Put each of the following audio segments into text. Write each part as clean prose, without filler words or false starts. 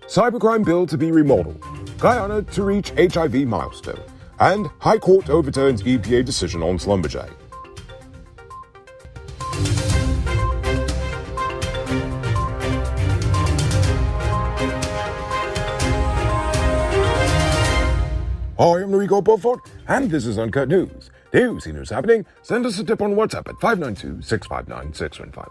Cybercrime bill to be remodeled, Guyana to reach HIV milestone, and High Court overturns EPA decision on Schlumberger. I am Rico Beaufort, and this is Uncut News. Do you see news happening? Send us a tip on WhatsApp at 592-659-6154.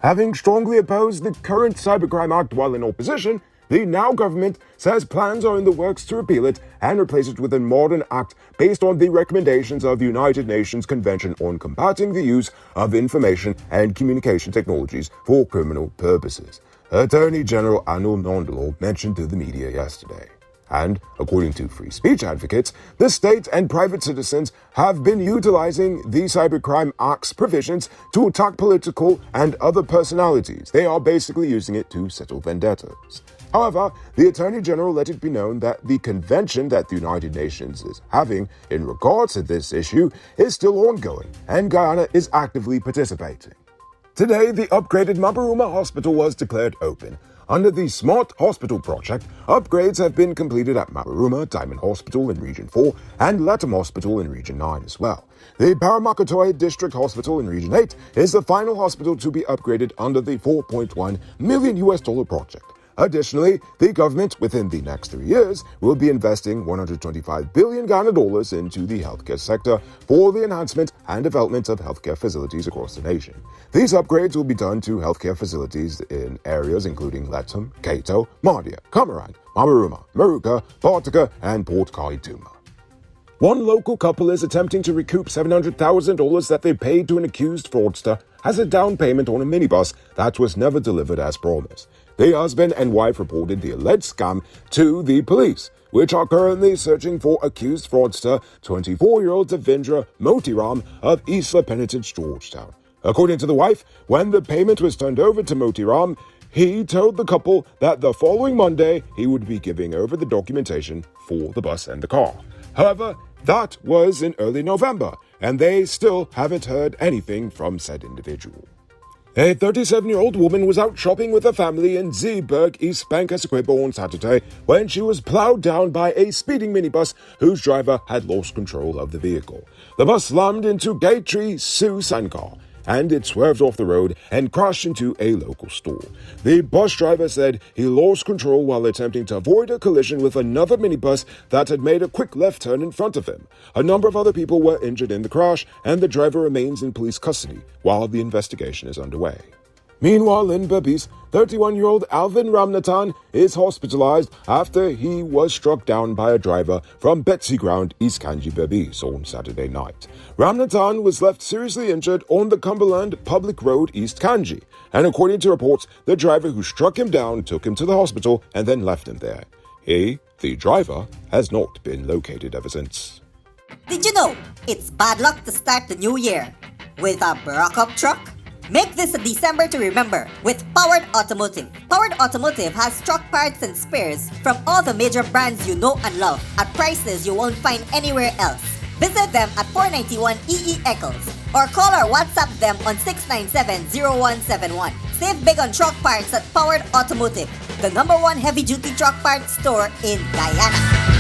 Having strongly opposed the current Cybercrime Act while in opposition, the now government says plans are in the works to repeal it and replace it with a modern act based on the recommendations of the United Nations Convention on Combating the Use of Information and Communication Technologies for Criminal Purposes, Attorney General Anil Nondal mentioned to the media yesterday. And, according to free speech advocates, the state and private citizens have been utilizing the Cybercrime Act's provisions to attack political and other personalities. They are basically using it to settle vendettas. However, the Attorney General let it be known that the convention that the United Nations is having in regards to this issue is still ongoing, and Guyana is actively participating. Today, the upgraded Mabaruma Hospital was declared open. Under the Smart Hospital project, upgrades have been completed at Mabaruma, Diamond Hospital in Region 4, and Latham Hospital in Region 9 as well. The Paramakatoy District Hospital in Region 8 is the final hospital to be upgraded under the $4.1 million project. Additionally, the government, within the next 3 years, will be investing $125 billion into the healthcare sector for the enhancement and development of healthcare facilities across the nation. These upgrades will be done to healthcare facilities in areas including Latham, Kato, Mardia, Kamarang, Mabaruma, Maruka, Bartika, and Port Kaituma. One local couple is attempting to recoup $700,000 that they paid to an accused fraudster as a down payment on a minibus that was never delivered as promised. The husband and wife reported the alleged scam to the police, which are currently searching for accused fraudster 24-year-old Devendra Motiram of Isla Penitence, Georgetown. According to the wife, when the payment was turned over to Motiram, he told the couple that the following Monday he would be giving over the documentation for the bus and the car. However, that was in early November, and they still haven't heard anything from said individual. A 37-year-old woman was out shopping with her family in Zeeburg, East Bank, Essequibo on Saturday when she was plowed down by a speeding minibus whose driver had lost control of the vehicle. The bus slammed into Gaytree Sioux Sankar, and it swerved off the road and crashed into a local store. The bus driver said he lost control while attempting to avoid a collision with another minibus that had made a quick left turn in front of him. A number of other people were injured in the crash, and the driver remains in police custody while the investigation is underway. Meanwhile, in Berbice, 31-year-old Alvin Ramnathan is hospitalized after he was struck down by a driver from Betsy Ground, East Kanji, Berbice on Saturday night. Ramnathan was left seriously injured on the Cumberland Public Road, East Kanji, and according to reports, the driver who struck him down took him to the hospital and then left him there. He, the driver, has not been located ever since. Did you know it's bad luck to start the new year with a broke-up truck? Make this a December to remember with Powered Automotive. Powered Automotive has truck parts and spares from all the major brands you know and love at prices you won't find anywhere else. Visit them at 491 EE Eccles or call or WhatsApp them on 697-0171. Save big on truck parts at Powered Automotive, the #1 heavy-duty truck parts store in Guyana.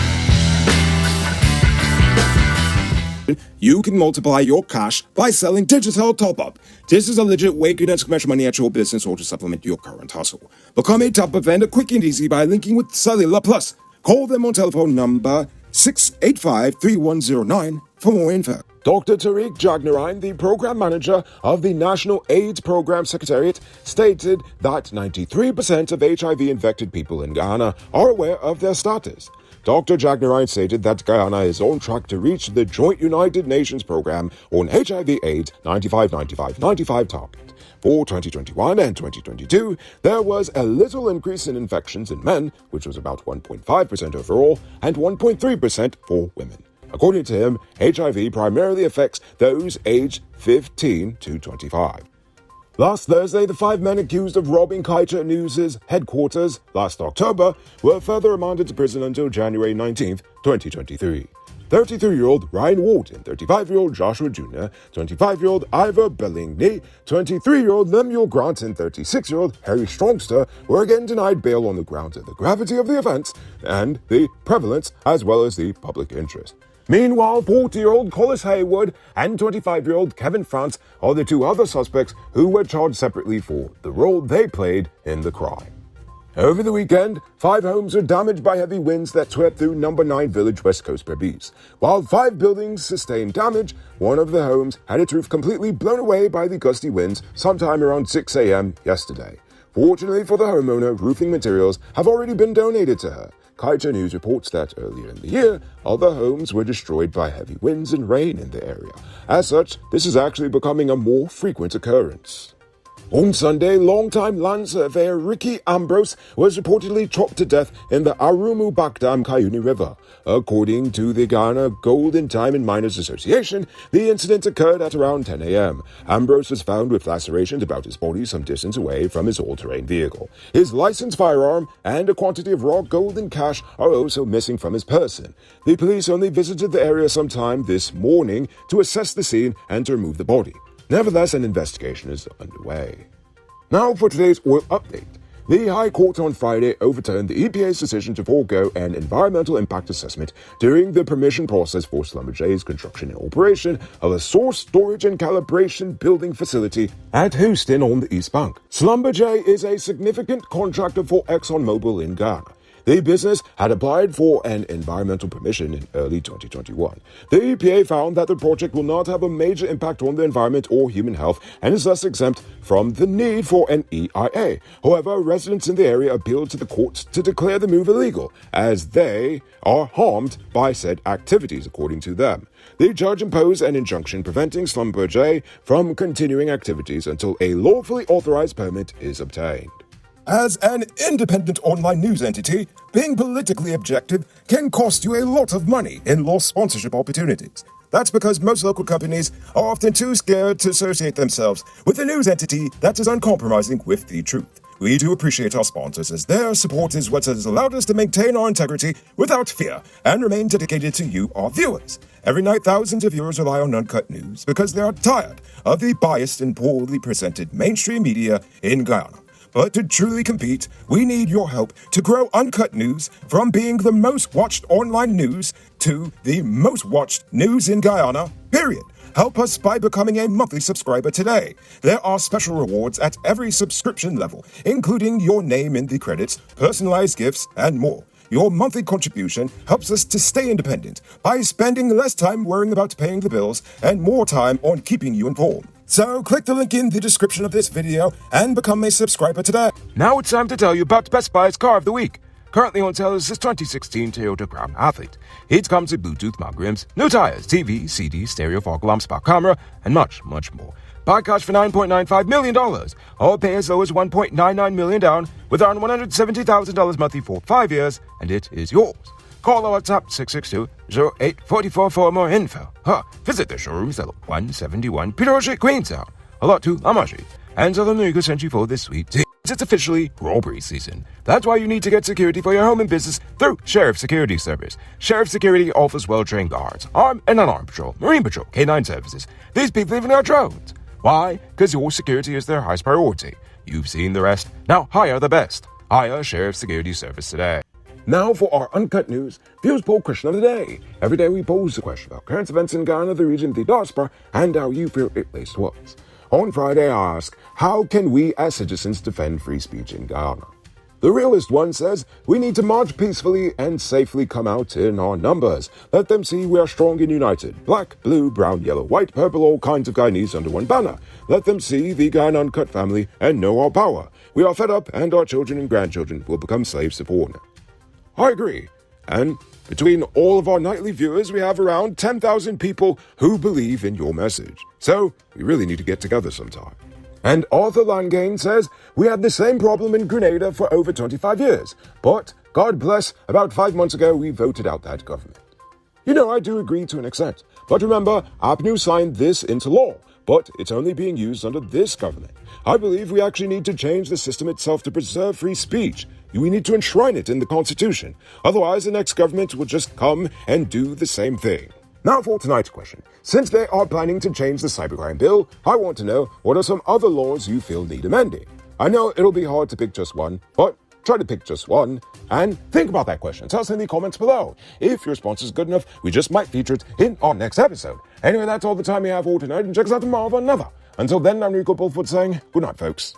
You can multiply your cash by selling digital top-up. This is a legit way you can make money at your business or to supplement your current hustle. Become a top-up vendor quick and easy by linking with Cellular Plus. Call them on telephone number 685-3109 for more info. Dr. Tariq Jagnarine, the program manager of the National AIDS Program Secretariat, stated that 93% of HIV-infected people in Guyana are aware of their status. Dr. Jagnarine stated that Guyana is on track to reach the joint United Nations program on HIV/AIDS 95-95-95 target. For 2021 and 2022, there was a little increase in infections in men, which was about 1.5% overall, and 1.3% for women. According to him, HIV primarily affects those aged 15 to 25. Last Thursday, the 5 men accused of robbing Kaita News' headquarters last October were further remanded to prison until January 19, 2023. 33-year-old Ryan Walton, 35-year-old Joshua Jr., 25-year-old Ivor Bellingny, 23-year-old Lemuel Grant, and 36-year-old Harry Strongster were again denied bail on the grounds of the gravity of the offense and the prevalence as well as the public interest. Meanwhile, 40-year-old Collis Haywood and 25-year-old Kevin France are the two other suspects who were charged separately for the role they played in the crime. Over the weekend, 5 homes were damaged by heavy winds that swept through No. 9 Village, West Coast Berbice. While 5 buildings sustained damage, one of the homes had its roof completely blown away by the gusty winds sometime around 6 a.m. yesterday. Fortunately for the homeowner, roofing materials have already been donated to her. Kaija News reports that earlier in the year, other homes were destroyed by heavy winds and rain in the area. As such, this is actually becoming a more frequent occurrence. On Sunday, longtime land surveyor Ricky Ambrose was reportedly chopped to death in the Arumu Bakdam Cayuni River. According to the Guyana Gold and Diamond Miners Association, the incident occurred at around 10 a.m. Ambrose was found with lacerations about his body some distance away from his all-terrain vehicle. His licensed firearm and a quantity of raw gold and cash are also missing from his person. The police only visited the area sometime this morning to assess the scene and to remove the body. Nevertheless, an investigation is underway. Now for today's oil update. The High Court on Friday overturned the EPA's decision to forego an environmental impact assessment during the permission process for Schlumberger's construction and operation of a source storage and calibration building facility at Houston on the East Bank. Schlumberger is a significant contractor for ExxonMobil in Ghana. The business had applied for an environmental permission in early 2021. The EPA found that the project will not have a major impact on the environment or human health and is thus exempt from the need for an EIA. However, residents in the area appealed to the courts to declare the move illegal, as they are harmed by said activities, according to them. The judge imposed an injunction preventing Schlumberger from continuing activities until a lawfully authorized permit is obtained. As an independent online news entity, being politically objective can cost you a lot of money in lost sponsorship opportunities. That's because most local companies are often too scared to associate themselves with a news entity that is uncompromising with the truth. We do appreciate our sponsors, as their support is what has allowed us to maintain our integrity without fear and remain dedicated to you, our viewers. Every night, thousands of viewers rely on Uncut News because they are tired of the biased and poorly presented mainstream media in Guyana. But to truly compete, we need your help to grow Uncut News from being the most watched online news to the most watched news in Guyana, period. Help us by becoming a monthly subscriber today. There are special rewards at every subscription level, including your name in the credits, personalized gifts, and more. Your monthly contribution helps us to stay independent by spending less time worrying about paying the bills and more time on keeping you informed. So click the link in the description of this video and become a subscriber today. Now it's time to tell you about Best Buy's Car of the Week. Currently on sale is this 2016 Toyota Crown Athlete. It comes with Bluetooth mount rims, new tires, TV, CD, stereo, fog alarm, spot camera, and much, much more. Buy cash for $9.95 million, or pay as low as $1.99 million down with around $170,000 monthly for 5 years, and it is yours. Call or WhatsApp 662-0844 for more info. Visit the showrooms at 171 Peter Street, Queenstown, a lot to Lamashi, and Southern America Century for this sweet tea. It's officially robbery season. That's why you need to get security for your home and business through Sheriff Security Service. Sheriff Security offers well-trained guards, armed and unarmed patrol, marine patrol, K9 services. These people even have drones. Why? Because your security is their highest priority. You've seen the rest. Now hire the best. Hire Sheriff Security Service today. Now for our Uncut News Views Poll question of the day. Every day we pose a question about current events in Ghana, the region, the diaspora, and how you feel it relates to us. On Friday I ask, how can we as citizens defend free speech in Guyana? The realist one says, we need to march peacefully and safely come out in our numbers. Let them see we are strong and united. Black, blue, brown, yellow, white, purple, all kinds of Guyanese under one banner. Let them see the Guyana Uncut family and know our power. We are fed up and our children and grandchildren will become slaves to foreigners. I agree. And between all of our nightly viewers, we have around 10,000 people who believe in your message. So we really need to get together sometime. And Arthur Langane says, we had the same problem in Grenada for over 25 years. But, God bless, about 5 months ago we voted out that government. You know, I do agree to an extent. But remember, APNU signed this into law. But it's only being used under this government. I believe we actually need to change the system itself to preserve free speech. We need to enshrine it in the Constitution. Otherwise, the next government will just come and do the same thing. Now for tonight's question. Since they are planning to change the cybercrime bill, I want to know what are some other laws you feel need amending. I know it'll be hard to pick just one, but try to pick just one and think about that question. Tell us in the comments below. If your response is good enough, we just might feature it in our next episode. Anyway, that's all the time we have for tonight, and check us out tomorrow for another. Until then, I'm Rico Bullfoot saying good night, folks.